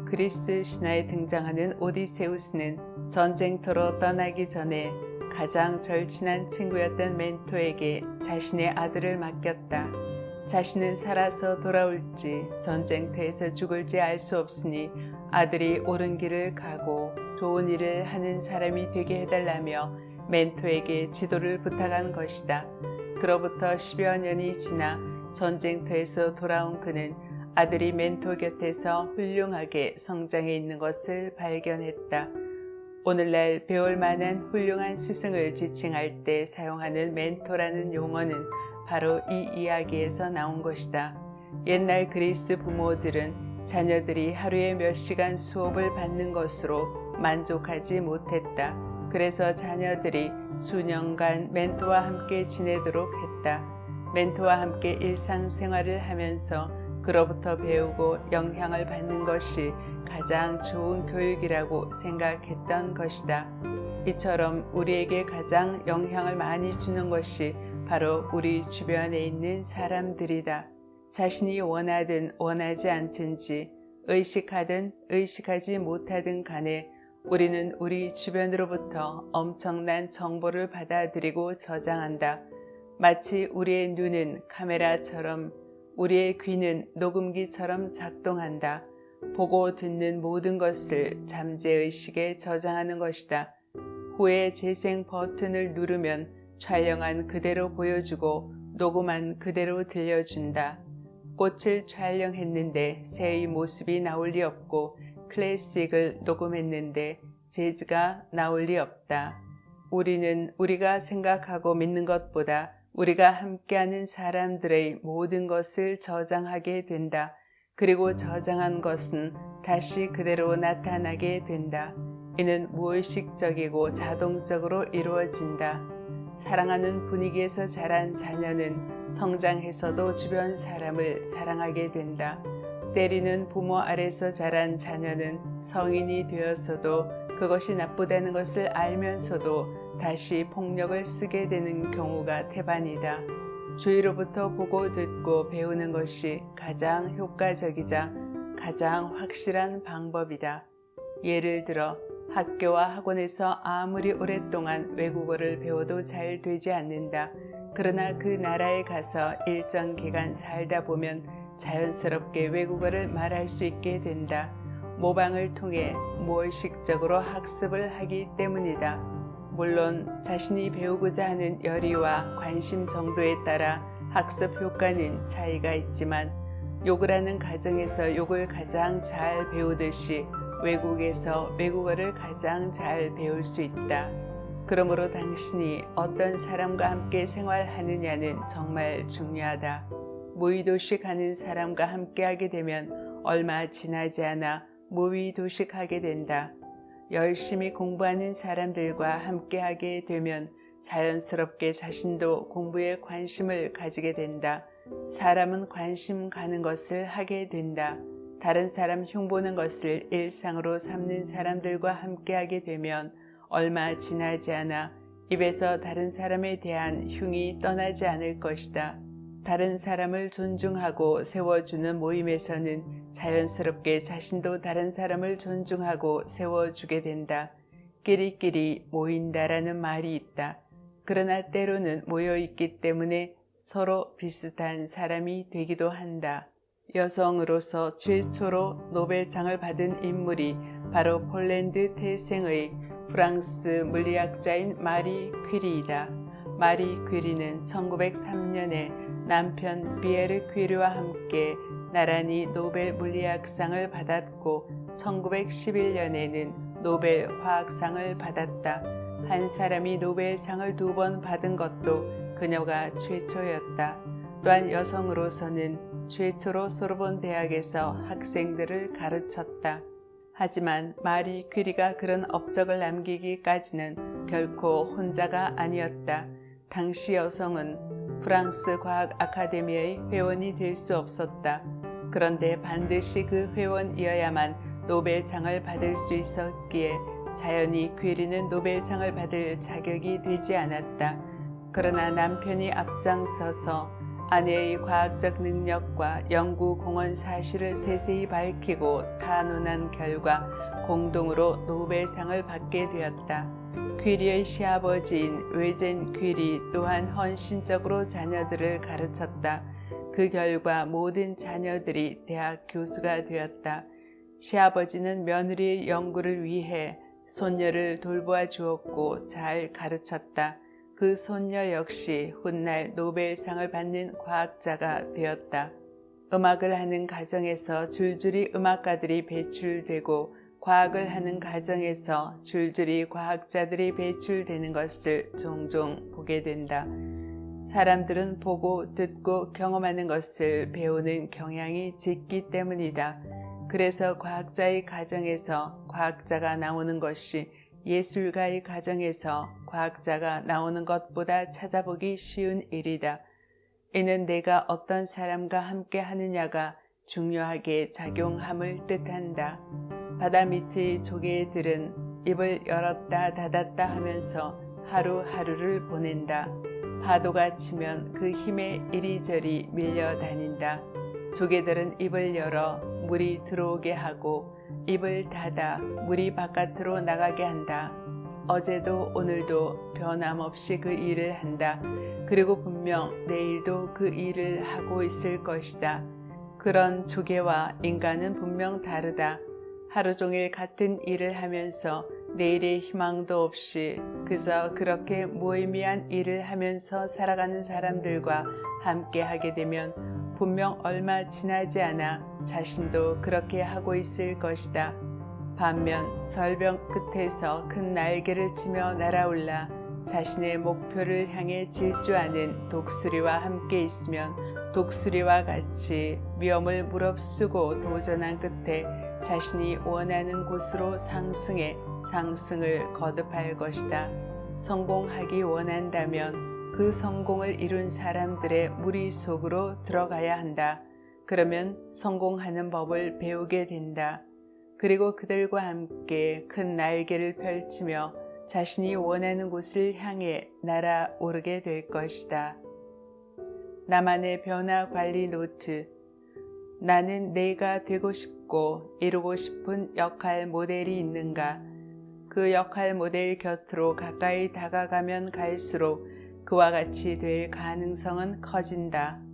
그리스 신화에 등장하는 오디세우스는 전쟁터로 떠나기 전에 가장 절친한 친구였던 멘토에게 자신의 아들을 맡겼다. 자신은 살아서 돌아올지 전쟁터에서 죽을지 알 수 없으니 아들이 옳은 길을 가고 좋은 일을 하는 사람이 되게 해달라며 멘토에게 지도를 부탁한 것이다. 그로부터 10여 년이 지나 전쟁터에서 돌아온 그는 아들이 멘토 곁에서 훌륭하게 성장해 있는 것을 발견했다. 오늘날 배울 만한 훌륭한 스승을 지칭할 때 사용하는 멘토라는 용어는 바로 이 이야기에서 나온 것이다. 옛날 그리스 부모들은 자녀들이 하루에 몇 시간 수업을 받는 것으로 만족하지 못했다. 그래서 자녀들이 수년간 멘토와 함께 지내도록 했다. 멘토와 함께 일상생활을 하면서 그로부터 배우고 영향을 받는 것이 가장 좋은 교육이라고 생각했던 것이다. 이처럼 우리에게 가장 영향을 많이 주는 것이 바로 우리 주변에 있는 사람들이다. 자신이 원하든 원하지 않든지 의식하든 의식하지 못하든 간에 우리는 우리 주변으로부터 엄청난 정보를 받아들이고 저장한다. 마치 우리의 눈은 카메라처럼 우리의 귀는 녹음기처럼 작동한다. 보고 듣는 모든 것을 잠재의식에 저장하는 것이다. 후에 재생 버튼을 누르면 촬영한 그대로 보여주고 녹음한 그대로 들려준다. 꽃을 촬영했는데 새의 모습이 나올 리 없고 클래식을 녹음했는데 재즈가 나올 리 없다. 우리는 우리가 생각하고 믿는 것보다 우리가 함께하는 사람들의 모든 것을 저장하게 된다. 그리고 저장한 것은 다시 그대로 나타나게 된다. 이는 무의식적이고 자동적으로 이루어진다. 사랑하는 분위기에서 자란 자녀는 성장해서도 주변 사람을 사랑하게 된다. 때리는 부모 아래서 자란 자녀는 성인이 되어서도 그것이 나쁘다는 것을 알면서도 다시 폭력을 쓰게 되는 경우가 태반이다. 주위로부터 보고 듣고 배우는 것이 가장 효과적이자 가장 확실한 방법이다. 예를 들어 학교와 학원에서 아무리 오랫동안 외국어를 배워도 잘 되지 않는다. 그러나 그 나라에 가서 일정 기간 살다 보면 자연스럽게 외국어를 말할 수 있게 된다. 모방을 통해 무의식적으로 학습을 하기 때문이다. 물론 자신이 배우고자 하는 열의와 관심 정도에 따라 학습 효과는 차이가 있지만 욕을 하는 가정에서 욕을 가장 잘 배우듯이 외국에서 외국어를 가장 잘 배울 수 있다. 그러므로 당신이 어떤 사람과 함께 생활하느냐는 정말 중요하다. 무의도식하는 사람과 함께하게 되면 얼마 지나지 않아 무의도식하게 된다. 열심히 공부하는 사람들과 함께하게 되면 자연스럽게 자신도 공부에 관심을 가지게 된다. 사람은 관심 가는 것을 하게 된다. 다른 사람 흉보는 것을 일상으로 삼는 사람들과 함께하게 되면 얼마 지나지 않아 입에서 다른 사람에 대한 흉이 떠나지 않을 것이다. 다른 사람을 존중하고 세워주는 모임에서는 자연스럽게 자신도 다른 사람을 존중하고 세워주게 된다. 끼리끼리 모인다라는 말이 있다. 그러나 때로는 모여있기 때문에 서로 비슷한 사람이 되기도 한다. 여성으로서 최초로 노벨상을 받은 인물이 바로 폴란드 태생의 프랑스 물리학자인 마리 퀴리이다. 마리 퀴리는 1903년에 남편 비에르 퀴리와 함께 나란히 노벨 물리학상을 받았고 1911년에는 노벨 화학상을 받았다. 한 사람이 노벨상을 2번 받은 것도 그녀가 최초였다. 또한 여성으로서는 최초로 소르본 대학에서 학생들을 가르쳤다. 하지만 마리 퀴리가 그런 업적을 남기기까지는 결코 혼자가 아니었다. 당시 여성은 프랑스 과학 아카데미의 회원이 될 수 없었다. 그런데 반드시 그 회원이어야만 노벨상을 받을 수 있었기에 자연히 퀴리는 노벨상을 받을 자격이 되지 않았다. 그러나 남편이 앞장서서 아내의 과학적 능력과 연구 공헌 사실을 세세히 밝히고 탄원한 결과 공동으로 노벨상을 받게 되었다. 퀴리의 시아버지인 외젠 퀴리 또한 헌신적으로 자녀들을 가르쳤다. 그 결과 모든 자녀들이 대학 교수가 되었다. 시아버지는 며느리의 연구를 위해 손녀를 돌보아 주었고 잘 가르쳤다. 그 손녀 역시 훗날 노벨상을 받는 과학자가 되었다. 음악을 하는 가정에서 줄줄이 음악가들이 배출되고 과학을 하는 가정에서 줄줄이 과학자들이 배출되는 것을 종종 보게 된다. 사람들은 보고 듣고 경험하는 것을 배우는 경향이 짙기 때문이다. 그래서 과학자의 가정에서 과학자가 나오는 것이 예술가의 가정에서 과학자가 나오는 것보다 찾아보기 쉬운 일이다. 이는 내가 어떤 사람과 함께 하느냐가 중요하게 작용함을 뜻한다. 바다 밑의 조개들은 입을 열었다 닫았다 하면서 하루하루를 보낸다. 파도가 치면 그 힘에 이리저리 밀려다닌다. 조개들은 입을 열어 물이 들어오게 하고 입을 닫아 물이 바깥으로 나가게 한다. 어제도 오늘도 변함없이 그 일을 한다. 그리고 분명 내일도 그 일을 하고 있을 것이다. 그런 조개와 인간은 분명 다르다. 하루 종일 같은 일을 하면서 내일의 희망도 없이 그저 그렇게 무의미한 일을 하면서 살아가는 사람들과 함께 하게 되면 분명 얼마 지나지 않아 자신도 그렇게 하고 있을 것이다. 반면 절벽 끝에서 큰 날개를 치며 날아올라 자신의 목표를 향해 질주하는 독수리와 함께 있으면 독수리와 같이 위험을 무릅쓰고 도전한 끝에 자신이 원하는 곳으로 상승해 상승을 거듭할 것이다. 성공하기 원한다면 그 성공을 이룬 사람들의 무리 속으로 들어가야 한다. 그러면 성공하는 법을 배우게 된다. 그리고 그들과 함께 큰 날개를 펼치며 자신이 원하는 곳을 향해 날아오르게 될 것이다. 나만의 변화 관리 노트. 나는 내가 되고 싶고 이루고 싶은 역할 모델이 있는가? 그 역할 모델 곁으로 가까이 다가가면 갈수록 그와 같이 될 가능성은 커진다.